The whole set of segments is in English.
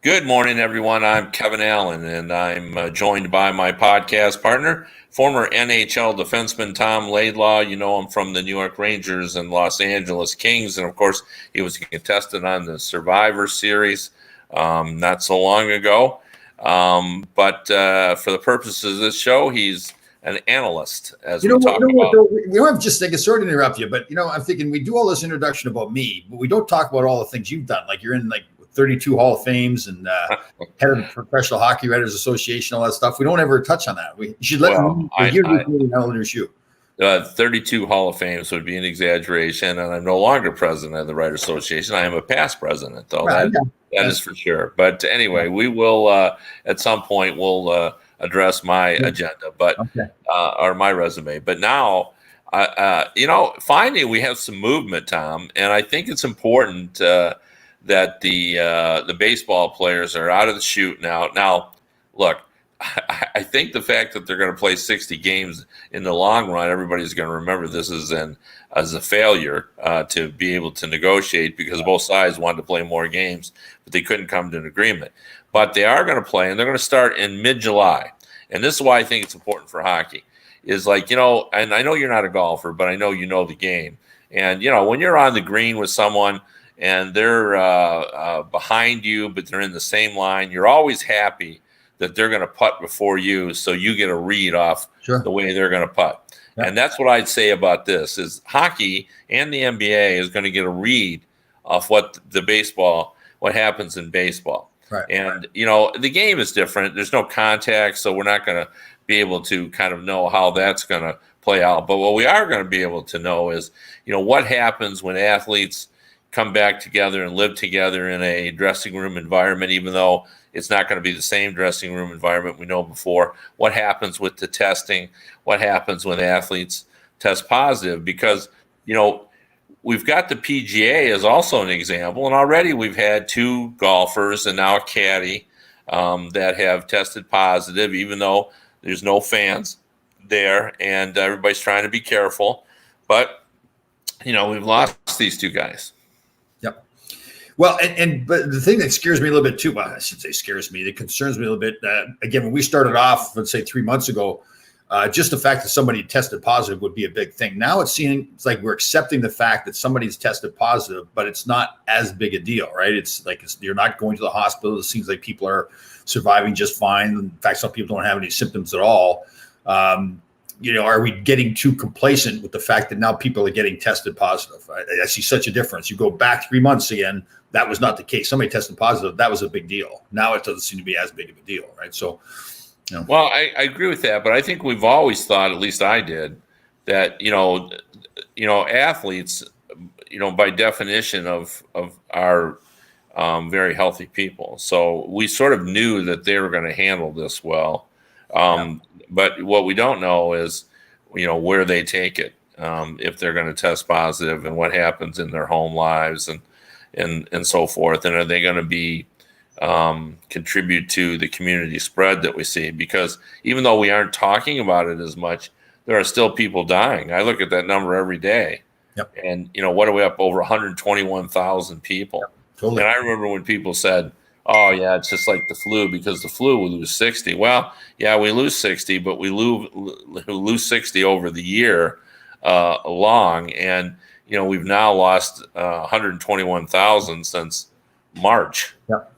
Good morning, everyone. I'm Kevin Allen, and I'm joined by my podcast partner, former NHL defenseman Tom Laidlaw. You know him from the New York Rangers and Los Angeles Kings, and of course, he was contested on the Survivor Series not so long ago. But for the purposes of this show, he's an analyst, as we talk about. We don't have just like, sorry to interrupt you, but I'm thinking we do all this introduction about me, but we don't talk about all the things you've done. Like you're in 32 Hall of Fames and head of the Professional Hockey Writers Association, all that stuff. We don't ever touch on that. We should let them hear you. 32 Hall of Fames would be an exaggeration, and I'm no longer president of the Writers Association. I am a past president, though. Right, that is for sure. But anyway, we will at some point we'll address my agenda, but or my resume. But now, finally we have some movement, Tom, and I think it's important that the baseball players are out of the chute now. Now, look, I think the fact that they're going to play 60 games in the long run, everybody's going to remember this as a failure to be able to negotiate, because both sides wanted to play more games, but they couldn't come to an agreement. But they are going to play, and they're going to start in mid-July. And this is why I think it's important for hockey. Is and I know you're not a golfer, but I know you know the game. And, when you're on the green with someone and they're behind you, but they're in the same line, you're always happy that they're going to putt before you, so you get a read off the way they're going to putt. Yeah. And that's what I'd say about this, is hockey and the NBA is going to get a read off what happens in baseball. Right. And, the game is different. There's no contact, so we're not going to be able to kind of know how that's going to play out. But what we are going to be able to know is, what happens when athletes come back together and live together in a dressing room environment, even though it's not going to be the same dressing room environment we know before. What happens with the testing? What happens when athletes test positive? Because, we've got the PGA as also an example, and already we've had 2 golfers and now a caddy that have tested positive, even though there's no fans there and everybody's trying to be careful. But, we've lost these 2 guys. Yep. Well, but the thing that scares me a little bit too, well, I should say scares me, that concerns me a little bit, again, when we started off, let's say 3 months ago, just the fact that somebody tested positive would be a big thing. Now it's like we're accepting the fact that somebody's tested positive, but it's not as big a deal, right? It's like you're not going to the hospital. It seems like people are surviving just fine. In fact, some people don't have any symptoms at all. Are we getting too complacent with the fact that now people are getting tested positive? I see such a difference. You go back 3 months again, that was not the case. Somebody tested positive, that was a big deal. Now it doesn't seem to be as big of a deal, right? So, Well, I agree with that, but I think we've always thought, at least I did, that athletes, by definition of are very healthy people. So we sort of knew that they were going to handle this well. But what we don't know is, where they take it, if they're going to test positive, and what happens in their home lives and so forth. And are they going to be contribute to the community spread that we see? Because even though we aren't talking about it as much, there are still people dying. I look at that number every day. Yep. And, what are we up over 121,000 people? Yep, totally. And I remember when people said, oh, yeah, it's just like the flu, because the flu will lose 60. Well, yeah, we lose 60, but we lose 60 over the year long. And, we've now lost 121,000 since March. Yep.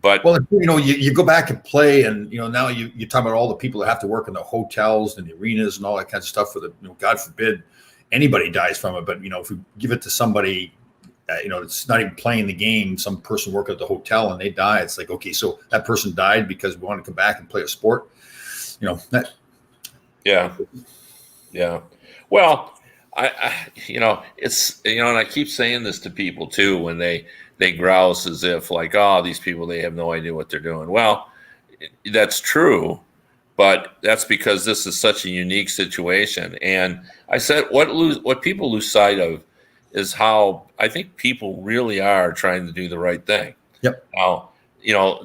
But you go back and play, and now you talk about all the people that have to work in the hotels and the arenas and all that kind of stuff. For the God forbid anybody dies from it, but if we give it to somebody, it's not even playing the game. Some person work at the hotel and they die. It's like, okay, so that person died because we want to come back and play a sport. Yeah. Well, it's and I keep saying this to people too when they grouse as if like, oh, these people, they have no idea what they're doing. Well, that's true, but that's because this is such a unique situation. And I said what people lose sight of is how I think people really are trying to do the right thing. Yep. Now,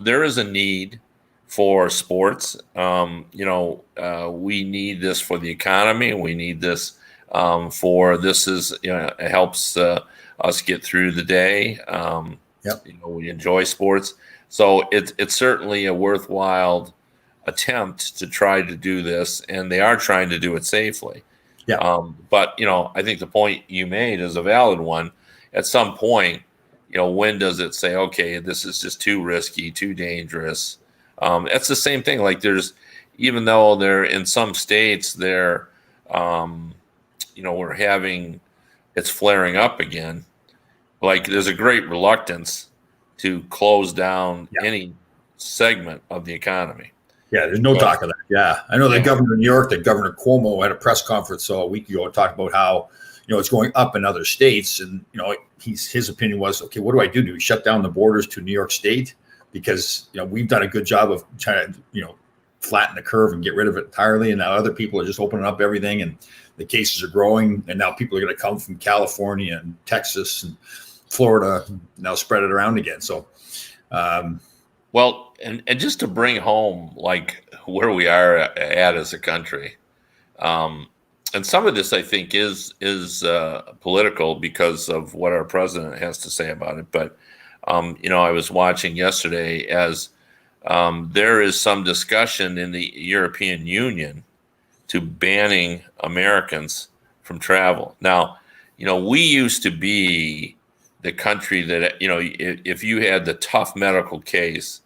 there is a need for sports. We need this for the economy. We need this it helps us get through the day. Yep. We enjoy sports, so it's certainly a worthwhile attempt to try to do this, and they are trying to do it safely. Yeah. But I think the point you made is a valid one. At some point, when does it say, okay, this is just too risky, too dangerous? That's the same thing. Like even though they're in some states, we're having, it's flaring up again. Like there's a great reluctance to close down any segment of the economy. Yeah, there's no talk of that. Yeah, I know the governor of New York, the Governor Cuomo, had a press conference a week ago and talked about how it's going up in other states, and his opinion was, okay, what do I do? Do we shut down the borders to New York State because we've done a good job of trying to flatten the curve and get rid of it entirely, and now other people are just opening up everything, and the cases are growing, and now people are going to come from California and Texas and Florida, and now spread it around again. So. Well, and just to bring home like where we are at as a country, and some of this I think is political because of what our president has to say about it. But I was watching yesterday as there is some discussion in the European Union to banning Americans from travel. Now, we used to be the country that, if you had the tough medical case,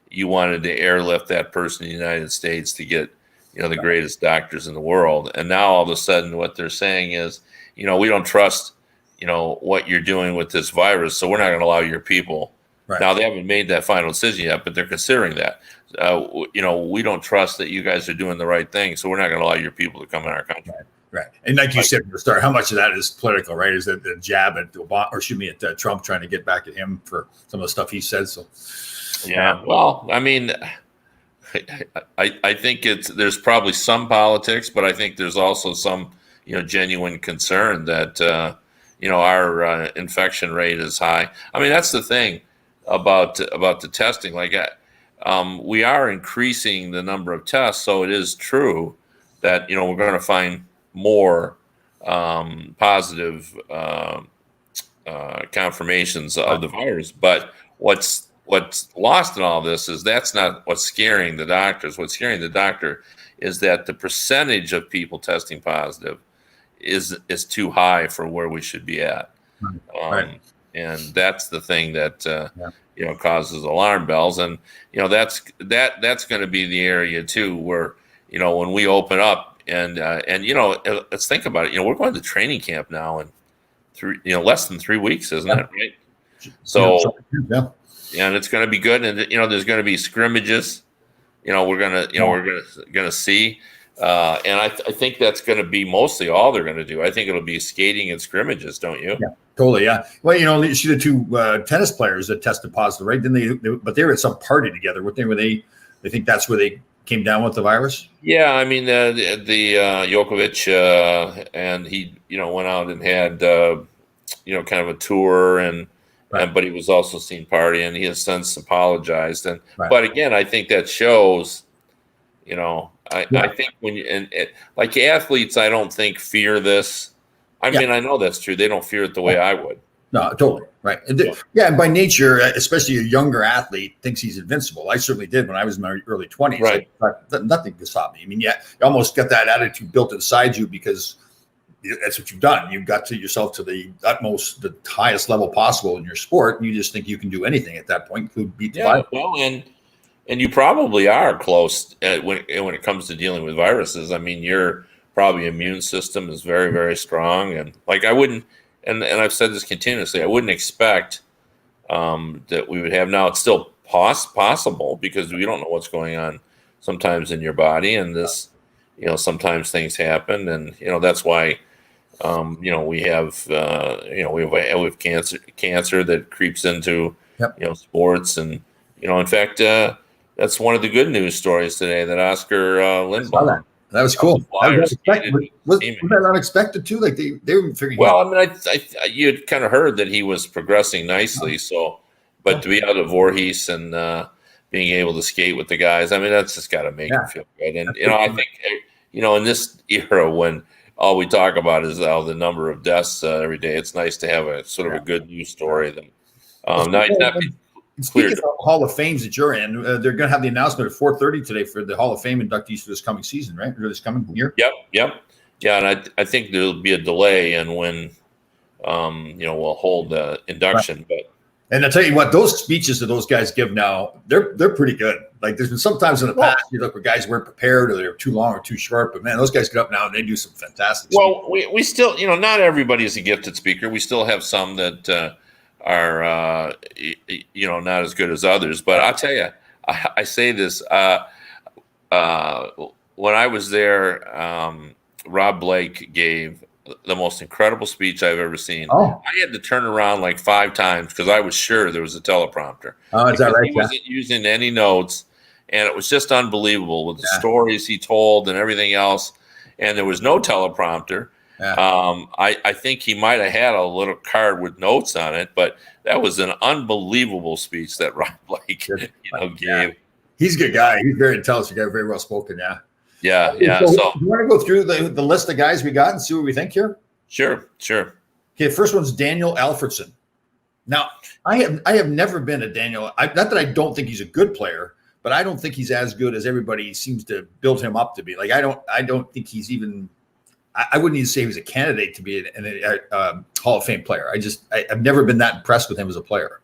you wanted to airlift that person to the United States to get, the greatest doctors in the world. And now all of a sudden what they're saying is, we don't trust, what you're doing with this virus. So we're not going to allow your people. Right. Now they haven't made that final decision yet, but they're considering that. We don't trust that you guys are doing the right thing. So we're not going to allow your people to come in our country. Right. And like you said at the start, how much of that is political, right? Is that the jab at Obama, or at Trump, trying to get back at him for some of the stuff he said? So, yeah. Well, I mean, I think there's probably some politics, but I think there's also some, genuine concern that, our infection rate is high. I mean, that's the thing about the testing. Like, we are increasing the number of tests, so it is true that we're going to find more positive confirmations of the virus. But what's lost in all this is that's not what's scaring the doctors. What's scaring the doctor is that the percentage of people testing positive is too high for where we should be at. Right. And that's the thing that causes alarm bells. And that's going to be the area too where when we open up. And let's think about it. We're going to training camp now in less than 3 weeks, isn't it? Right. So and it's going to be good. And there's going to be scrimmages. We're gonna see. And I think that's going to be mostly all they're going to do. I think it'll be skating and scrimmages, don't you? Yeah, totally. Yeah. Well, you see the two tennis players that tested positive, right? But they were at some party together. What they think that's where they came down with the virus? Yeah, I mean the Djokovic, and he went out and had kind of a tour, but he was also seen partying. He has since apologized, but again, I think that shows, I think when like athletes, I don't think fear this. I mean, I know that's true. They don't fear it the way I would. No, totally. Right. And and by nature, especially a younger athlete thinks he's invincible. I certainly did when I was in my early 20s. Right. Nothing could stop me. I mean, you almost get that attitude built inside you because that's what you've done. You've got to yourself to the utmost, the highest level possible in your sport. And you just think you can do anything at that point, include beat the virus. Well, and you probably are close when it comes to dealing with viruses. I mean, your probably immune system is very, very strong. And like I wouldn't, and I've said this continuously, I wouldn't expect that we would have now. It's still possible because we don't know what's going on sometimes in your body, and this, sometimes things happen, and that's why, we have cancer that creeps into sports, and in fact, that's one of the good news stories today that Oscar Lindblom. That was cool. Was that unexpected too? Like they were figuring. Well, I mean, you had kind of heard that he was progressing nicely. So, but to be out of Voorhees and being able to skate with the guys, I mean, that's just got to make you feel good. And I think in this era when all we talk about is the number of deaths every day, it's nice to have a sort of a good news story Not Speaking of Hall of Fames that you're in, they're going to have the announcement at 4:30 today for the Hall of Fame inductees for this coming season, right? Or this coming year. Yep. Yeah, and I think there'll be a delay in when we'll hold the induction, right. And I tell you what, those speeches that those guys give now, they're pretty good. Like there's been sometimes in the past, you look where guys weren't prepared or they're too long or too short, but man, those guys get up now and they do some fantastic. Well, we still, not everybody is a gifted speaker. We still have some that are not as good as others. But I'll tell you, I say this when I was there. Rob Blake gave the most incredible speech I've ever seen. Oh. I had to turn around like 5 times because I was sure there was a teleprompter. Oh, is that right? He wasn't using any notes, and it was just unbelievable with the stories he told and everything else. And there was no teleprompter. Yeah. I think he might have had a little card with notes on it, but that was an unbelievable speech that Rob Blake gave. Yeah. He's a good guy. He's very intelligent guy, very well spoken. Yeah. So you want to go through the list of guys we got and see what we think here? Sure. Okay, first one's Daniel Alfredsson. Now, I have never been a Daniel. Not that I don't think he's a good player, but I don't think he's as good as everybody seems to build him up to be. Like I don't think he's even. I wouldn't even say he was a candidate to be a Hall of Fame player. I've never been that impressed with him as a player.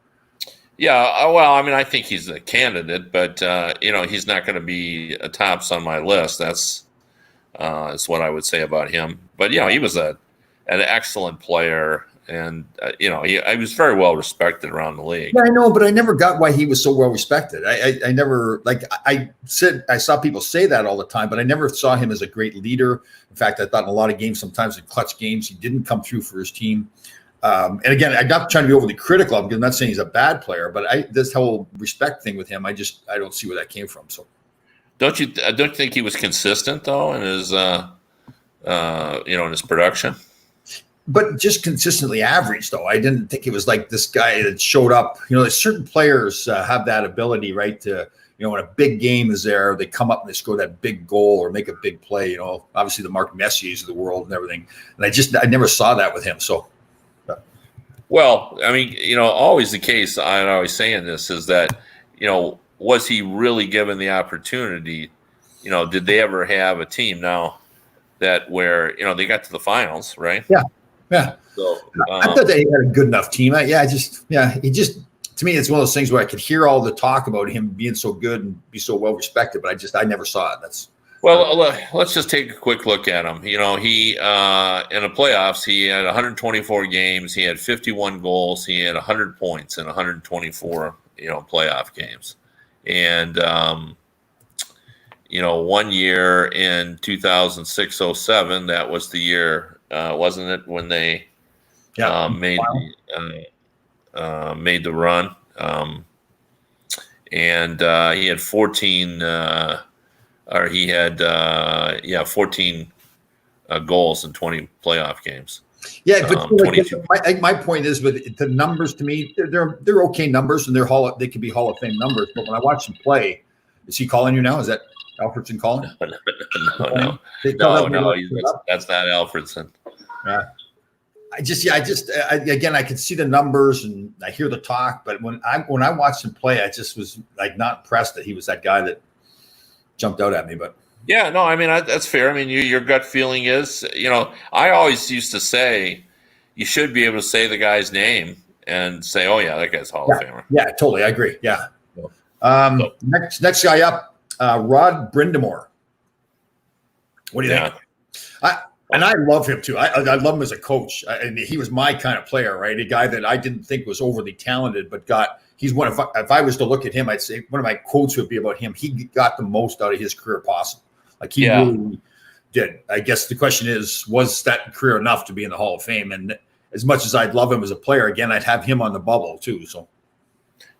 Yeah, well, I mean, I think he's a candidate, but he's not going to be a tops on my list. That's what I would say about him. But he was an excellent player, and he was very well respected around the league. Yeah, I know, but I never got why he was so well respected. I never I saw people say that all the time, but I never saw him as a great leader. In fact, I thought in a lot of games, sometimes in clutch games, he didn't come through for his team. And again, I'm not trying to be overly critical of him because I'm not saying he's a bad player, but this whole respect thing with him, I don't see where that came from. So, don't you think he was consistent though in his in his production? But just consistently average though. I didn't think it was like this guy that showed up. Certain players have that ability, right? To when a big game is there, they come up and they score that big goal or make a big play. Obviously the Mark Messiers of the world and everything. And I never saw that with him. So. Well, I mean, always the case, I'm always saying this, is that, was he really given the opportunity? Did they ever have a team now that where, they got to the finals, right? Yeah. So, I thought that he had a good enough team. He just, to me, it's one of those things where I could hear all the talk about him being so good and be so well respected, but I never saw it. Well, let's just take a quick look at him. He in the playoffs, he had 124 games. He had 51 goals. He had 100 points in 124, playoff games. And, 1 year in 2006-07, that was the year, wasn't it, when they made the run? And he had 14. He had 14 goals in 20 playoff games. Yeah, but my point is with the numbers, to me, they're okay numbers and they can be Hall of Fame numbers. But when I watch him play, is he calling you now? Is that Alfredsson calling? No. That's not Alfredsson. Yeah. I could see the numbers and I hear the talk, but when I watched him play, I just was like not impressed that he was that guy that jumped out at me. But yeah, no, I mean that's fair. I mean, your gut feeling is, I always used to say you should be able to say the guy's name and say, oh yeah, that guy's Hall of Famer. Yeah, totally, I agree. Yeah. Next guy up, Rod Brind'Amour. What do you think? And I love him too. I love him as a coach. And he was my kind of player, right? A guy that I didn't think was overly talented, but he's one of, if I was to look at him, I'd say one of my quotes would be about him. He got the most out of his career possible. Like he really did. I guess the question is, was that career enough to be in the Hall of Fame? And as much as I'd love him as a player, again, I'd have him on the bubble too. So,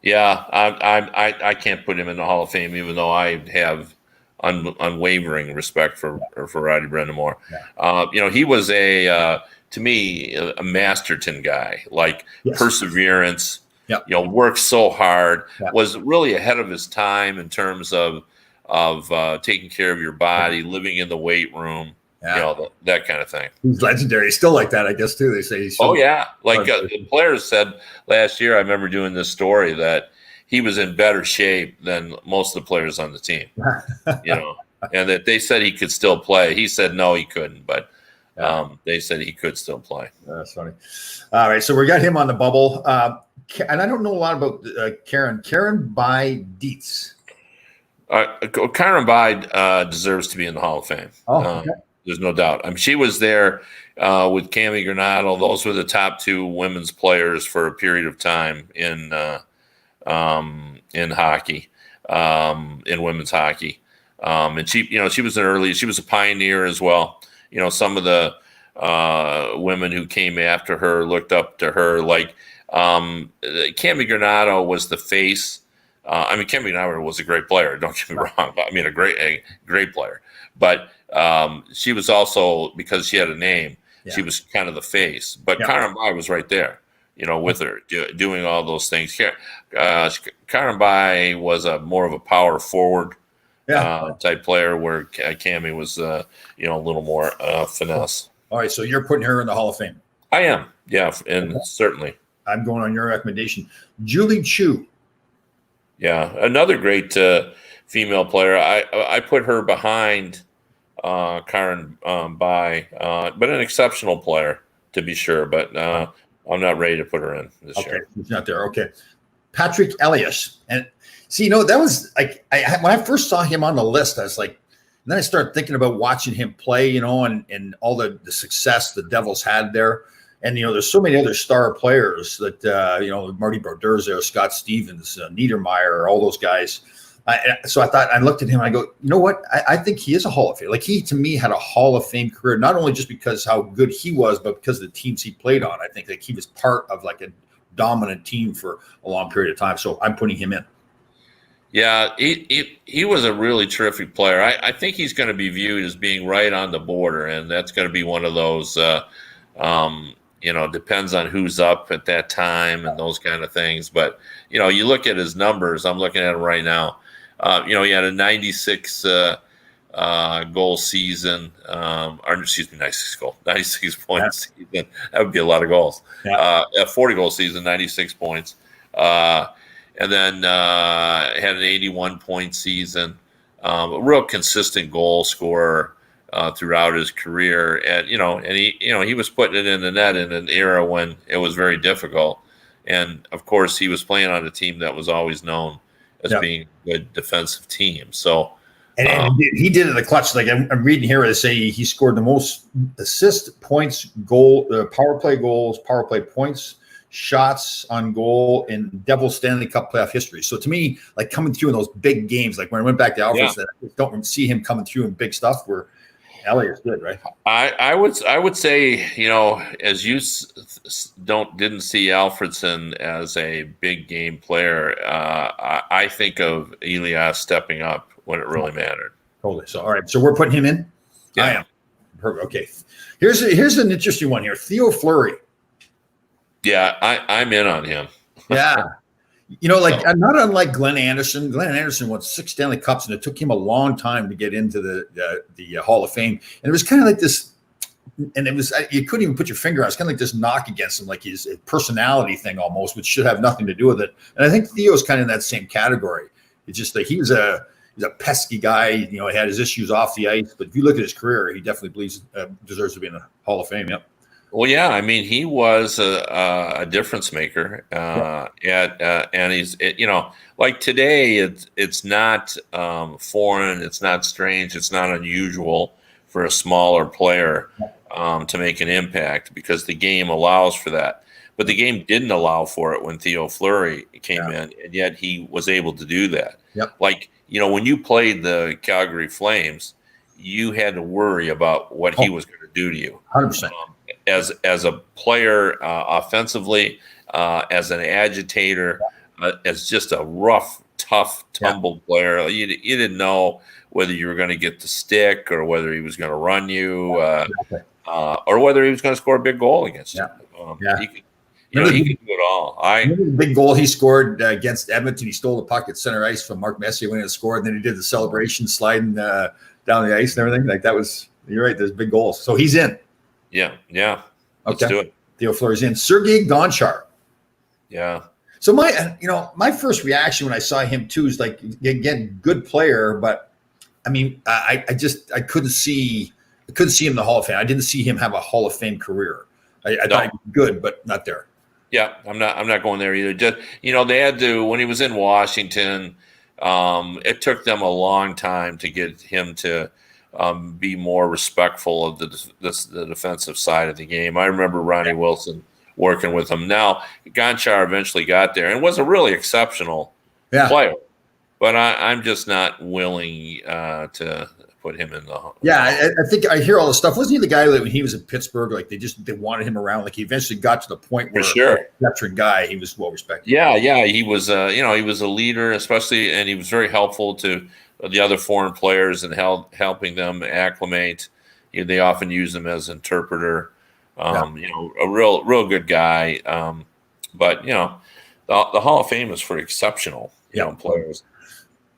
yeah, I can't put him in the Hall of Fame, even though I have unwavering respect for Roddy Brind'Amour. Yeah. He was to me, a Masterton guy, like perseverance. Yep. Worked so hard, was really ahead of his time in terms of taking care of your body, living in the weight room. Yeah. You know, that kind of thing. He's legendary. He's still like that, I guess, too. They say he's Oh yeah, like the players said last year. I remember doing this story that he was in better shape than most of the players on the team. You know, and that they said he could still play. He said no, he couldn't, but they said he could still play. That's funny. All right, so we got him on the bubble, and I don't know a lot about Karen Bai Dietz. Karen Bai deserves to be in the Hall of Fame. Okay. There's no doubt. I mean, she was there with Cammie Granado. Those were the top two women's players for a period of time in hockey, in women's hockey. And she was she was a pioneer as well. You know, some of the women who came after her looked up to her. Like Cammie Granado was the face. Cammie Granado was a great player. Don't get me wrong. I mean, a great player. But she was also, because she had a name, she was kind of the face. But Karen Bai was right there, you know, with her doing all those things. Karen Bai was more of a power forward type player, where Cammie was, a little more finesse. All right, so you're putting her in the Hall of Fame. I am, and certainly. I'm going on your recommendation. Julie Chu. Yeah, another great female player. I put her behind Karen Bai, but an exceptional player to be sure. But I'm not ready to put her in this year. She's not there. Okay, Patrick Elias. And see, that was like when I first saw him on the list, I was like, and then I started thinking about watching him play, and all the success the Devils had there. And, there's so many other star players that, Marty Brodeur there, Scott Stevens, Niedermeyer, all those guys. So I looked at him and I go, you know what? I think he is a Hall of Fame. Like, he, to me, had a Hall of Fame career, not only just because how good he was, but because of the teams he played on. I think like he was part of like a dominant team for a long period of time. So I'm putting him in. Yeah, he was a really terrific player. I think he's going to be viewed as being right on the border, and that's going to be one of those depends on who's up at that time and those kind of things. But, you look at his numbers. I'm looking at him right now. He had a 96 goal season. 96 points season. That would be a lot of goals. A 40 goal season, 96 points. And then had an 81 point season. A real consistent goal scorer throughout his career, and he was putting it in the net in an era when it was very difficult, and of course he was playing on a team that was always known as being a good defensive team. So, and he did it in the clutch. Like I'm reading here, they say he scored the most assist, points, goal, power play goals, power play points, shots on goal in Devils Stanley Cup playoff history. So to me, like coming through in those big games, like when I went back to Alphas, that I don't see him coming through in big stuff where Elias good, right? I would say, as you didn't see Alfredsson as a big game player, I think of Elias stepping up when it really mattered. Totally. So, all right. So we're putting him in. Yeah. I am. Perfect. Okay. Here's an interesting one here. Theo Fleury. Yeah, I'm in on him. Yeah. Not unlike Glenn Anderson. Glenn Anderson won 6 Stanley Cups, and it took him a long time to get into the Hall of Fame. And it was kind of like this, and it was you couldn't even put your finger on it. It's kind of like this knock against him, like his personality thing almost, which should have nothing to do with it. And I think Theo's kind of in that same category. It's just that he's a pesky guy. He had his issues off the ice, but if you look at his career, he definitely deserves to be in the Hall of Fame. Yep. Well, yeah, I mean, he was a difference maker, and he's, like today, it's not foreign, it's not strange, it's not unusual for a smaller player to make an impact because the game allows for that. But the game didn't allow for it when Theo Fleury came in, and yet he was able to do that. Yep. Like, when you played the Calgary Flames, you had to worry about what he was going to do to you. 100%. As a player, offensively, as an agitator, as just a rough, tough, tumbled player, you didn't know whether you were going to get the stick or whether he was going to run you, or whether he was going to score a big goal against you. He could do it all. The big goal he scored against Edmonton. He stole the puck at center ice from Mark Messier when he scored, and then he did the celebration sliding down the ice and everything. Like that was You're right. There's big goals. So he's in. Yeah. Let's Okay. do it. Theo Fleury's in. Sergei Gonchar. Yeah. So my first reaction when I saw him too is like, again, good player, but I mean, I couldn't see him in the Hall of Fame. I didn't see him have a Hall of Fame career. I thought he was good, but not there. Yeah, I'm not going there either. Just they had to when he was in Washington. It took them a long time to get him to be more respectful of the defensive side of the game. I remember Ronnie Wilson working with him. Now Gonchar eventually got there and was a really exceptional player, but I'm just not willing to put him in the. Yeah, I think I hear all this stuff. Wasn't he the guy that when he was in Pittsburgh, like they wanted him around? Like he eventually got to the point where, for sure, veteran guy, he was well respected. Yeah, he was. He was a leader, especially, and he was very helpful to the other foreign players and helping them acclimate. They often use him as interpreter. A real good guy. But the Hall of Fame is for exceptional players.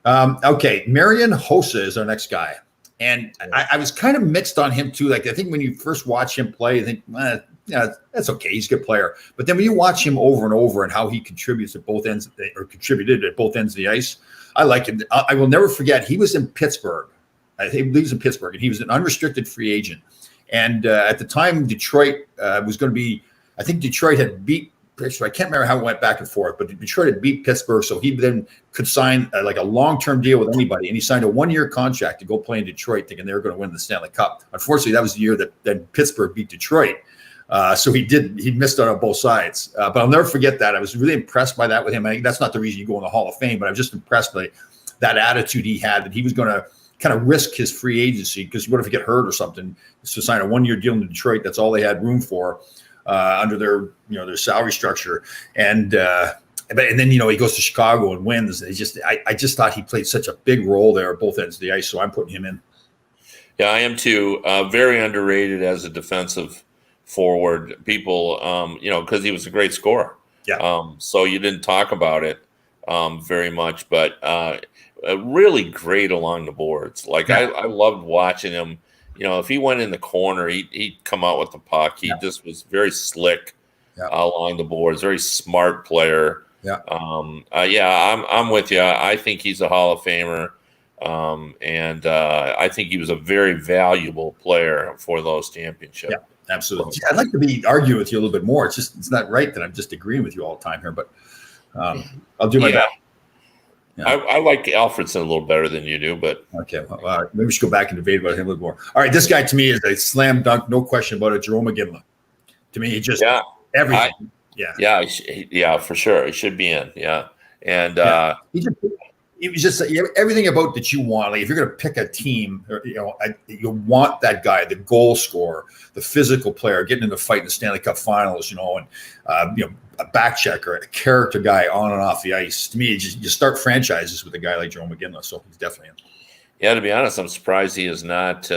Okay, Marian Hossa is our next guy. And I was kind of mixed on him too. Like I think when you first watch him play, you think, that's okay. He's a good player. But then when you watch him over and over and how he contributes at both ends or contributed at both ends of the ice, I like him. I will never forget. He was in Pittsburgh. I think he was in Pittsburgh, and he was an unrestricted free agent. And at the time, Detroit was going to be. I think Detroit had beat. I can't remember how it went back and forth, but Detroit had beat Pittsburgh, so he then could sign like a long-term deal with anybody, and he signed a 1-year contract to go play in Detroit, thinking they were going to win the Stanley Cup. Unfortunately, that was the year that Pittsburgh beat Detroit, so he missed out on both sides. But I'll never forget that. I was really impressed by that with him. I think that's not the reason you go in the Hall of Fame, but I'm just impressed by that attitude he had, that he was going to kind of risk his free agency because what if he get hurt or something? To sign a 1-year deal in Detroit, that's all they had room for. Under their salary structure, and then he goes to Chicago and wins. I just thought he played such a big role there at both ends of the ice, so I'm putting him in. Yeah, I am too. Very underrated as a defensive forward. People, because he was a great scorer. Yeah. So you didn't talk about it very much, but really great along the boards. Like I loved watching him. If he went in the corner, he'd come out with the puck. He just was very slick along the boards, very smart player. Yeah. I'm with you. I think he's a Hall of Famer. And I think he was a very valuable player for those championships. Yeah, absolutely. I'd like to argue with you a little bit more. It's not right that I'm just agreeing with you all the time here, but I'll do my best. Yeah. I like Alfredson a little better than you do, but okay. Well, maybe we should go back and debate about him a little more. All right, this guy to me is a slam dunk, no question about it. Jarome Iginla. To me, he just everything. Yeah, for sure. He should be in. Yeah, and he was just everything about that you want. Like if you're going to pick a team, you want that guy, the goal scorer, the physical player, getting in the fight in the Stanley Cup Finals, and a back checker, a character guy on and off the ice. To me, you start franchises with a guy like Jarome Iginla, so he's definitely in. Yeah, to be honest, I'm surprised he has not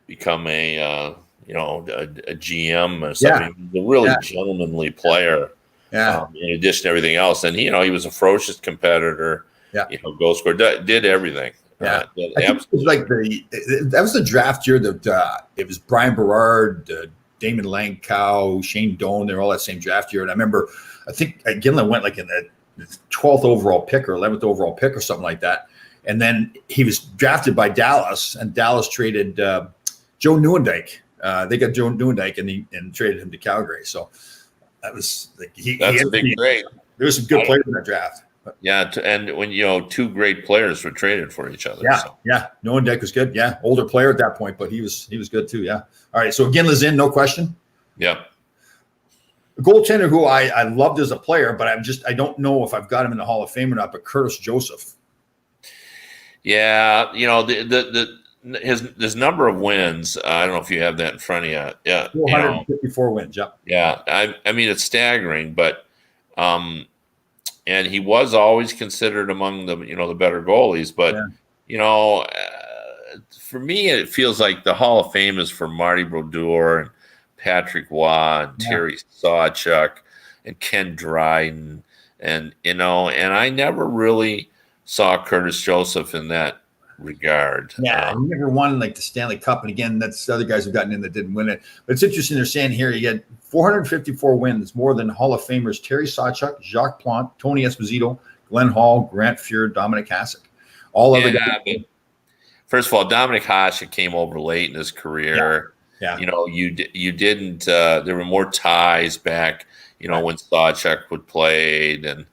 become a GM or something. Yeah. He's a really gentlemanly player. Yeah. In addition to everything else, and he was a ferocious competitor. Yeah. Goal scorer, did everything. Yeah. It was like that was the draft year that it was Brian Berard, Damon Langkow, Shane Doan. They're all that same draft year. And I remember, I think Iginla went like in the 12th overall pick or 11th overall pick or something like that. And then he was drafted by Dallas, and Dallas traded Joe Nieuwendyk. They got Joe Nieuwendyk and traded him to Calgary. So that was like a big trade. There was some good players in that draft. Yeah, and when two great players were traded for each other. Yeah. Nieuwendyk was good. Yeah, older player at that point, but he was good too. Yeah. All right, so Iginla's in, no question. Yeah. A goaltender who I loved as a player, but I don't know if I've got him in the Hall of Fame or not. But Curtis Joseph. Yeah, his number of wins. I don't know if you have that in front of you. Yeah, 454 wins. Yeah. Yeah, I mean it's staggering, but and he was always considered among the the better goalies. But for me, it feels like the Hall of Fame is for Marty Brodeur and Patrick Waugh and Terry Sawchuk and Ken Dryden, and I never really saw Curtis Joseph in that regard. Yeah, he never won like the Stanley Cup, and again, that's the other guys who've gotten in that didn't win it. But it's interesting they're saying here you get 454 wins, more than Hall of Famers Terry Sawchuk, Jacques Plante, Tony Esposito, Glenn Hall, Grant Fuhr, Dominic Hasek. All other guys. First of all, Dominic Hasek came over late in his career. Yeah. You know, you didn't. There were more ties back. You know, when Sawchuk would played and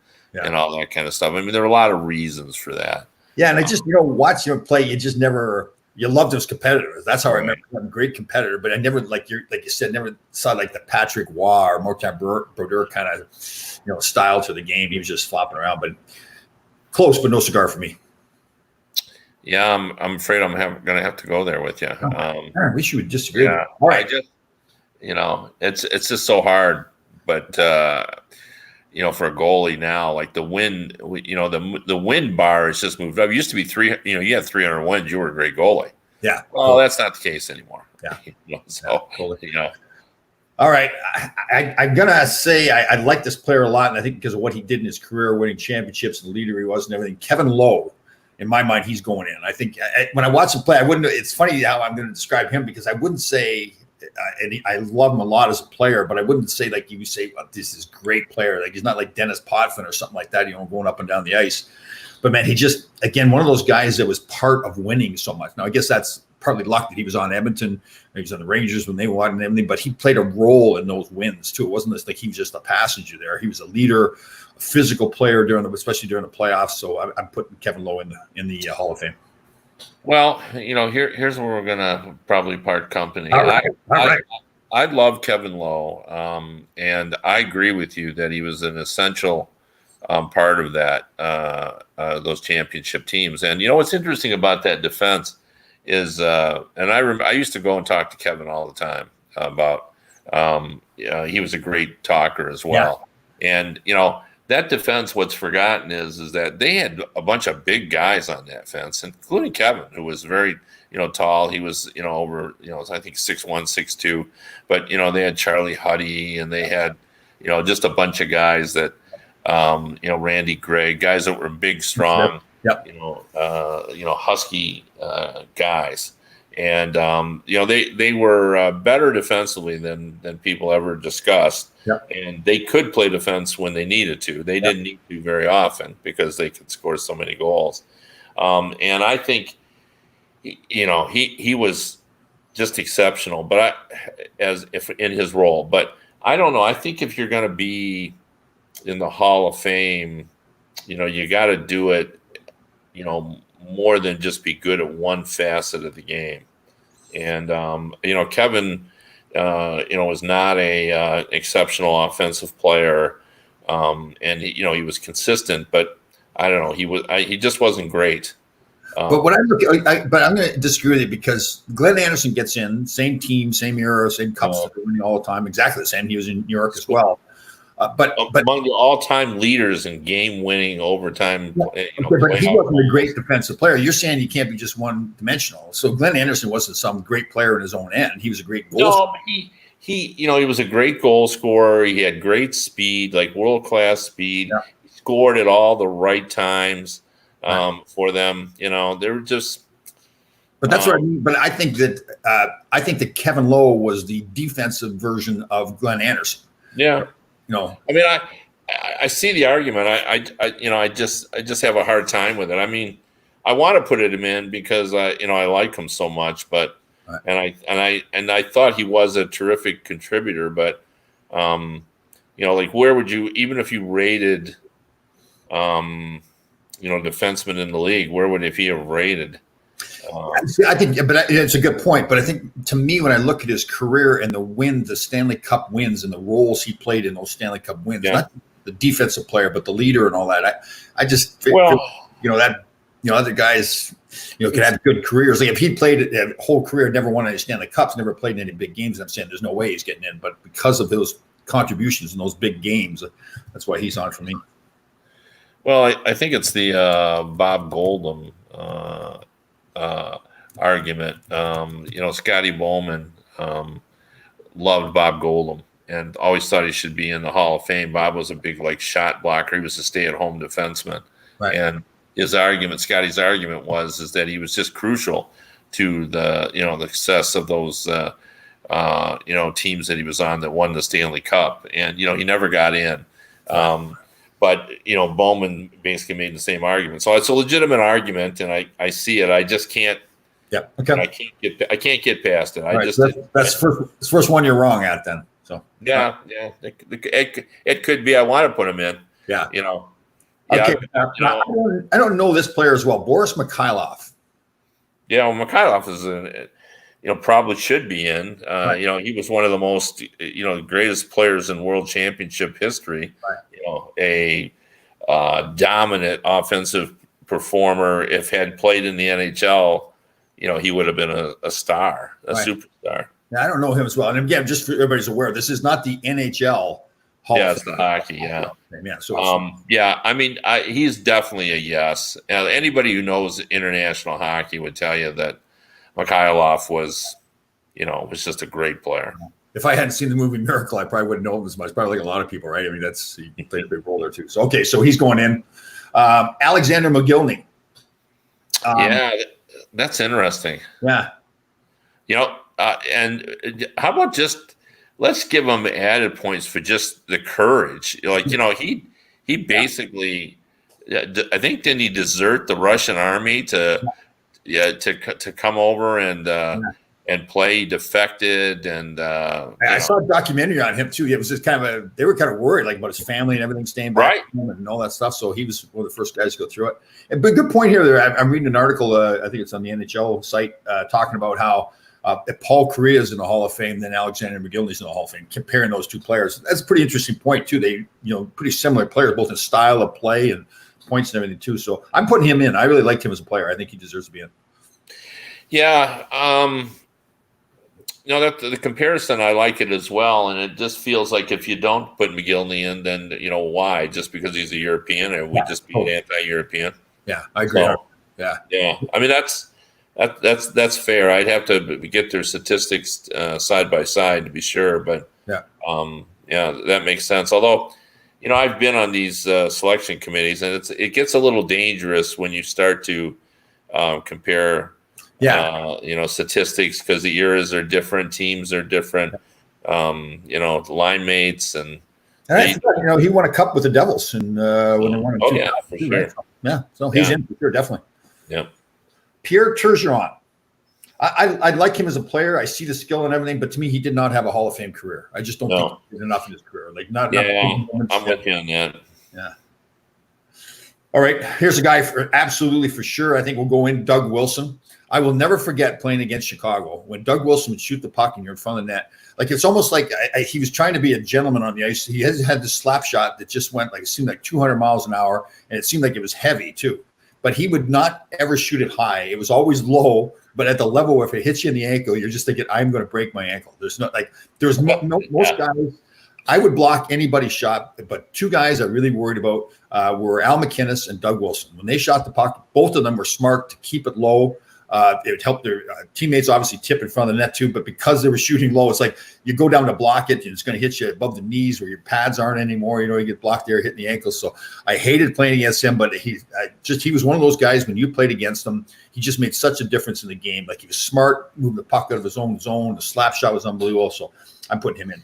all that kind of stuff. I mean, there were a lot of reasons for that. Yeah, and I just watching him play, you loved his competitors. That's how I remember him, great competitor. But I never like you said, never saw like the Patrick Waugh or Martin Brodeur kind of style to the game. He was just flopping around, but close, but no cigar for me. Yeah, I'm afraid I'm going to have to go there with you. I wish you would disagree. Yeah, all right. It's just so hard, but. For a goalie now, like the win, the win bar has just moved up. It used to be you had 300 wins, you were a great goalie. Yeah. Well, that's not the case anymore. Yeah. All right. I'm going to say I like this player a lot, and I think because of what he did in his career, winning championships, the leader he was and everything. Kevin Lowe, in my mind, he's going in. I think when I watch him play, it's funny how I'm going to describe him because I wouldn't say – and I love him a lot as a player, but I wouldn't say like you say, well, this is a great player. Like he's not like Dennis Potvin or something like that, going up and down the ice. But man, he just, again, one of those guys that was part of winning so much. Now, I guess that's partly luck that he was on Edmonton. He was on the Rangers when they won and everything, but he played a role in those wins too. It wasn't just like he was just a passenger there. He was a leader, a physical player especially during the playoffs. So I'm putting Kevin Lowe in the Hall of Fame. Well, here's where we're gonna probably part company. All right. I love Kevin Lowe, and I agree with you that he was an essential part of that those championship teams. And what's interesting about that defense is, and I used to go and talk to Kevin all the time about. He was a great talker as well, and that defense, what's forgotten is that they had a bunch of big guys on that fence, including Kevin, who was very, tall. He was, over, I think 6'1", 6'2", but, they had Charlie Huddy and they had, just a bunch of guys that, Randy Gregg, guys that were big, strong, husky guys. And, they were better defensively than people ever discussed. Yep. And they could play defense when they needed to. They didn't need to very often because they could score so many goals. And I think, he was just exceptional, but if in his role. But I don't know. I think if you're going to be in the Hall of Fame, you got to do it, more than just be good at one facet of the game. And, Kevin, was not a exceptional offensive player. And he was consistent, but I don't know. He just wasn't great. But when but I'm going to disagree with you because Glenn Anderson gets in, same team, same era, same cups winning all the time, exactly the same. He was in New York as well. But among the all-time leaders in game-winning overtime, but he wasn't a great defensive player. You're saying he can't be just one-dimensional. So Glenn Anderson wasn't some great player in his own end. He was a great goal scorer. He was a great goal scorer. He had great speed, like world-class speed. Yeah. He scored at all the right times for them. They were just. But that's what I mean. But I think that Kevin Lowe was the defensive version of Glenn Anderson. Yeah. I mean, I see the argument. I just have a hard time with it. I mean, I want to put him in because I like him so much, but and I thought he was a terrific contributor, but like where would you, even if you rated defensemen in the league, where would he have rated? I think, but it's a good point. But I think to me, when I look at his career and the wins, the Stanley Cup wins, and the roles he played in those Stanley Cup wins, not the defensive player, but the leader and all that, I just feel, that other guys, could have good careers. Like if he played a whole career, never won any Stanley Cups, never played in any big games, I'm saying there's no way he's getting in. But because of those contributions in those big games, that's why he's on for me. Well, I think it's the Bob Goldham argument. Scotty Bowman loved Bob Goldham and always thought he should be in the Hall of Fame. Bob was a big shot blocker. He was a stay-at-home defenseman, right. And Scotty's argument is that he was just crucial to the success of those teams that he was on that won the Stanley Cup, and he never got in. But Bowman basically made the same argument, so it's a legitimate argument, and I see it. I just can't. Yeah. Okay. I can't get past it. That's the first one you're wrong at then. So yeah. It could be. I want to put him in. Yeah. Okay. I don't know this player as well. Boris Mikhailov. Yeah, well, Mikhailov is probably should be in. Right. He was one of the most greatest players in World Championship history. Right. A dominant offensive performer. If had played in the NHL, he would have been a star, a superstar. Yeah, I don't know him as well. And again, just for everybody's aware, this is not the NHL. It's the hockey. Yeah. Yeah. So he's definitely a yes. Anybody who knows international hockey would tell you that Mikhailov was just a great player. If I hadn't seen the movie Miracle, I probably wouldn't know him as much. Probably like a lot of people, right? I mean, he played a big role there too. So so he's going in. Alexander Mogilny. That's interesting. Yeah. And how about just let's give him added points for just the courage. He basically, I think, didn't he desert the Russian army to come over and play? He defected, and I saw a documentary on him too. It was just they were kind of worried about his family and everything staying back and all that stuff. So he was one of the first guys to go through it. But good point here. I'm reading an article. I think it's on the NHL site talking about how if Paul Kariya is in the Hall of Fame, then Alexander Mogilny's in the Hall of Fame. Comparing those two players, that's a pretty interesting point too. They pretty similar players, both in style of play and points and everything too. So I'm putting him in. I really liked him as a player. I think he deserves to be in. Yeah. That the comparison, I like it as well, and it just feels like if you don't put Mogilny in, then why? Just because he's a European, or we just be anti-European? Yeah, I agree. So, yeah. I mean, that's fair. I'd have to get their statistics side by side to be sure, but that makes sense. Although, I've been on these selection committees, and it gets a little dangerous when you start to compare. Statistics, because the eras are different, teams are different, line mates, and I forgot, he won a cup with the Devils, and when they won for sure. Right? Yeah, so he's in for sure, definitely. Yeah. Pierre Turgeon. I like him as a player. I see the skill and everything, but to me, he did not have a Hall of Fame career. I just don't think he did enough in his career. I'm with you on that. Yeah. All right, here's a guy absolutely for sure. I think we'll go in Doug Wilson. I will never forget playing against Chicago when Doug Wilson would shoot the puck and you're in front of the net. It's almost like he was trying to be a gentleman on the ice. He had this slap shot that just went it seemed like 200 miles an hour, and it seemed like it was heavy too. But he would not ever shoot it high. It was always low, but at the level where if it hits you in the ankle, you're just thinking, I'm going to break my ankle. There's most guys. I would block anybody's shot, but two guys I really worried about were Al MacInnis and Doug Wilson. When they shot the puck, both of them were smart to keep it low. It would help their teammates obviously tip in front of the net too, but because they were shooting low, it's like you go down to block it and it's going to hit you above the knees where your pads aren't anymore. You get blocked there, hitting the ankles. So I hated playing against him, but he was one of those guys when you played against him, he just made such a difference in the game. He was smart, moving the puck out of his own zone. The slap shot was unbelievable. So I'm putting him in.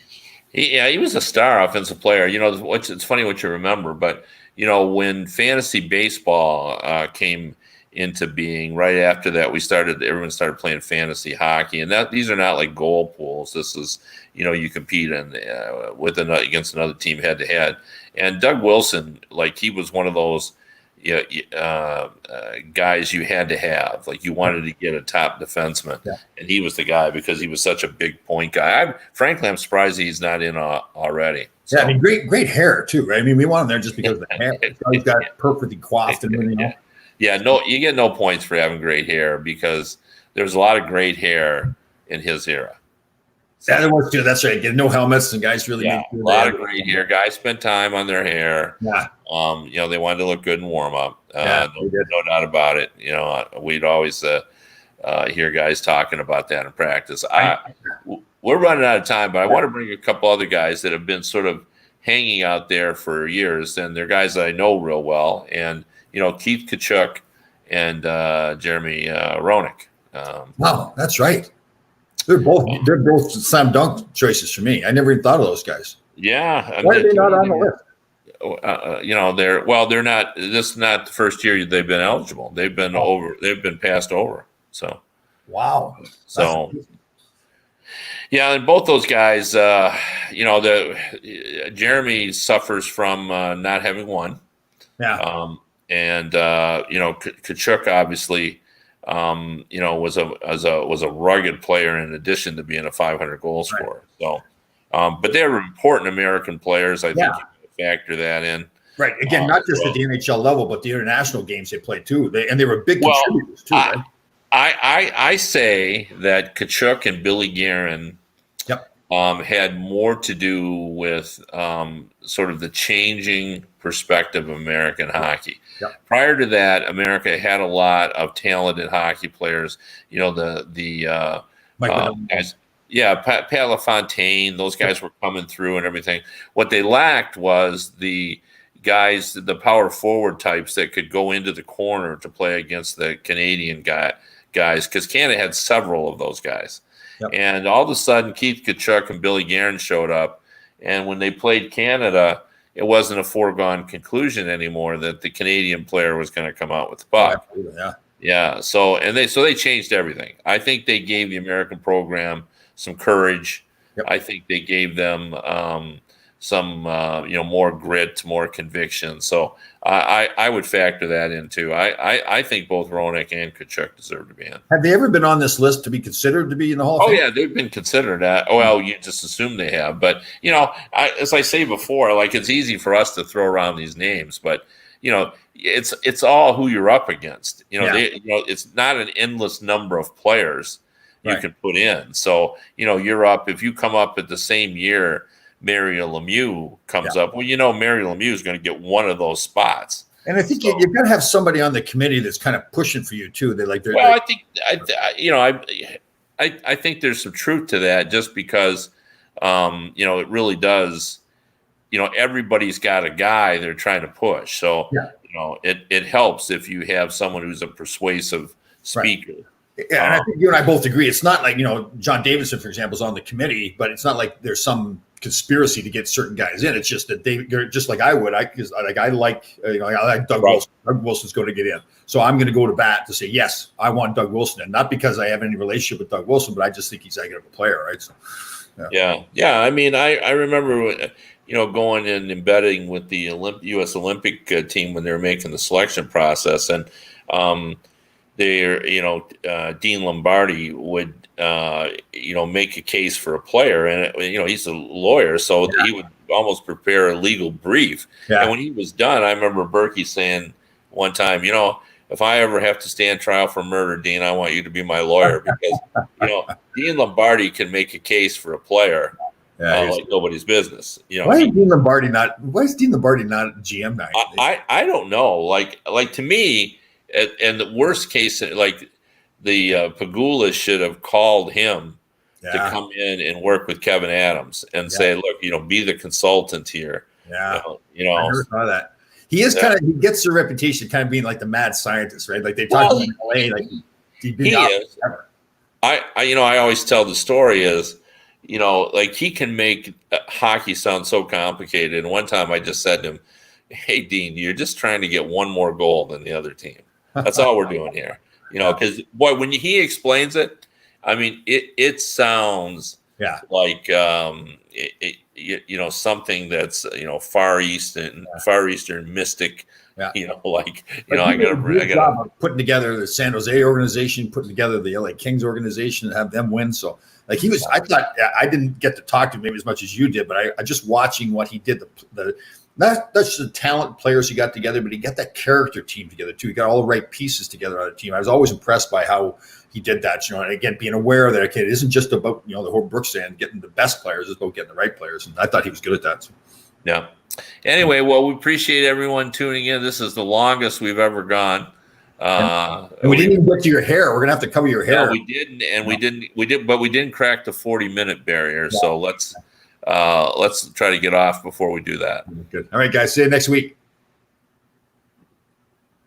He was a star offensive player. It's funny what you remember, but when fantasy baseball came into being, right after that, everyone started playing fantasy hockey, and these are not like goal pools. This is, you compete against another team head to head. And Doug Wilson, he was one of those guys you had to have. You wanted to get a top defenseman, and he was the guy because he was such a big point guy. Frankly, I'm surprised he's not in already. So. Yeah, I mean, great hair too, right? I mean, we want him there just because of the hair. He's got perfectly coiffed and everything. Yeah, you get no points for having great hair because there's a lot of great hair in his era. So, yeah, there was too. That's right. Get no helmets and guys really. A lot of great hair. Guys spent time on their hair. Yeah. They wanted to look good in warm up. No doubt about it. We'd always hear guys talking about that in practice. We're running out of time, but I want to bring a couple other guys that have been sort of hanging out there for years, and they're guys that I know real well. And Keith Tkachuk and Jeremy Roenick. Wow, that's right. They're both slam dunk choices for me. I never even thought of those guys. Yeah, Why are they not on the list? They're not. This is not the first year they've been eligible. They've been They've been passed over. So wow. So yeah, and both those guys, Jeremy suffers from not having won. Yeah. And Tkachuk obviously, was a rugged player in addition to being a 500 goal scorer. So, but they're important American players. I think you can factor that in. Right. Again, not just at the NHL level, but the international games they played too. They were big contributors too, right? I say that Tkachuk and Billy Guerin had more to do with sort of the changing perspective of American hockey. Yep. Prior to that, America had a lot of talented hockey players. Guys, Pat LaFontaine, those guys were coming through and everything. What they lacked was the guys, the power forward types that could go into the corner to play against the Canadian guys, because Canada had several of those guys. Yep. And all of a sudden, Keith Tkachuk and Billy Guerin showed up. And when they played Canada, it wasn't a foregone conclusion anymore that the Canadian player was going to come out with the puck. Yeah. So they changed everything. I think they gave the American program some courage. Yep. I think they gave them some more grit, more conviction. So I would factor that in too. I think both Roenick and Tkachuk deserve to be in. Have they ever been on this list to be considered to be in the Hall of Fame? Oh yeah, they've been considered. Well, you just assume they have, but as I say before, like it's easy for us to throw around these names, but it's all who you're up against. It's not an endless number of players you can put in. So you're up if you come up at the same year. Mario Lemieux comes up. Well, Mario Lemieux is going to get one of those spots. And I think you've got to have somebody on the committee that's kind of pushing for you too. I think there's some truth to that, just because it really does. Everybody's got a guy they're trying to push. So it helps if you have someone who's a persuasive speaker. Right. Yeah, and I think you and I both agree. It's not like John Davidson, for example, is on the committee, but it's not like there's some conspiracy to get certain guys in. It's just that they're just like I would. I like Doug Wilson. Doug Wilson's going to get in, so I'm going to go to bat to say yes, I want Doug Wilson in. Not because I have any relationship with Doug Wilson, but I just think he's that good of a player, right? So, yeah. I mean, I remember going and embedding with the U.S. Olympic team when they were making the selection process, and Dean Lombardi would make a case for a player, and he's a lawyer, so he would almost prepare a legal brief. And when he was done, I remember Berkey saying one time, if I ever have to stand trial for murder, Dean, I want you to be my lawyer, because Dean Lombardi can make a case for a player like nobody's business. Why is Dean Lombardi not a GM now? I don't know. Like to me. And the worst case, like the Pegula should have called him to come in and work with Kevin Adams and say, look, be the consultant here. I never saw that. He is he gets the reputation of kind of being like the mad scientist, right? Like they talk about in LA, like he is. I always tell the story is, like he can make hockey sound so complicated. And one time I just said to him, hey, Dean, you're just trying to get one more goal than the other team. That's all we're doing here, because when he explains it, I mean, it sounds like, something that's, Far Eastern mystic, I got putting together the San Jose organization, putting together the LA Kings organization and have them win. So like I thought I didn't get to talk to him maybe as much as you did, but I just watching what he did, not just the talent players he got together, but he got that character team together too. He got all the right pieces together on a team. I was always impressed by how he did that. And again, being aware that it isn't just about the whole Brooks stand getting the best players; it's about getting the right players. And I thought he was good at that. So. Yeah. Anyway, well, we appreciate everyone tuning in. This is the longest we've ever gone. And we didn't even get to your hair. We're gonna have to cover your hair. No, we didn't, and we didn't, but we didn't crack the 40-minute barrier. So let's let's try to get off before we do that. Good. All right, guys. See you next week.